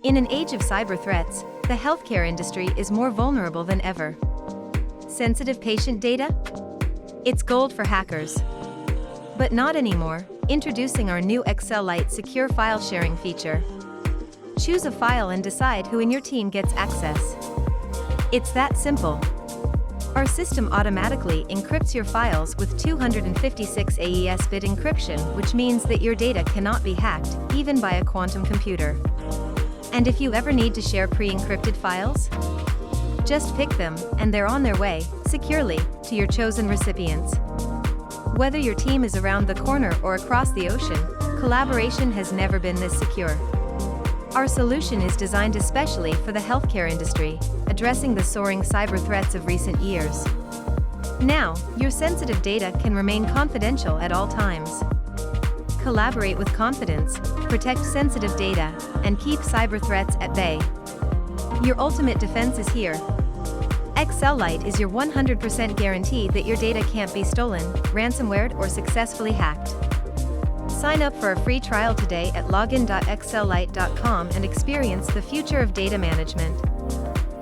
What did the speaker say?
In an age of cyber threats, the healthcare industry is more vulnerable than ever. Sensitive patient data? It's gold for hackers. But not anymore. Introducing our new Excelitte secure file sharing feature. Choose a file and decide who in your team gets access. It's that simple. Our system automatically encrypts your files with 256 AES-BIT encryption, which means that your data cannot be hacked, even by a quantum computer. And if you ever need to share pre-encrypted files, just pick them, and they're on their way, securely, to your chosen recipients. Whether your team is around the corner or across the ocean, collaboration has never been this secure. Our solution is designed especially for the healthcare industry, addressing the soaring cyber threats of recent years. Now, your sensitive data can remain confidential at all times. Collaborate with confidence, protect sensitive data, and keep cyber threats at bay. Your ultimate defense is here. Excelitte is your 100% guarantee that your data can't be stolen, ransomwared, or successfully hacked. Sign up for a free trial today at login.excelitte.com and experience the future of data management.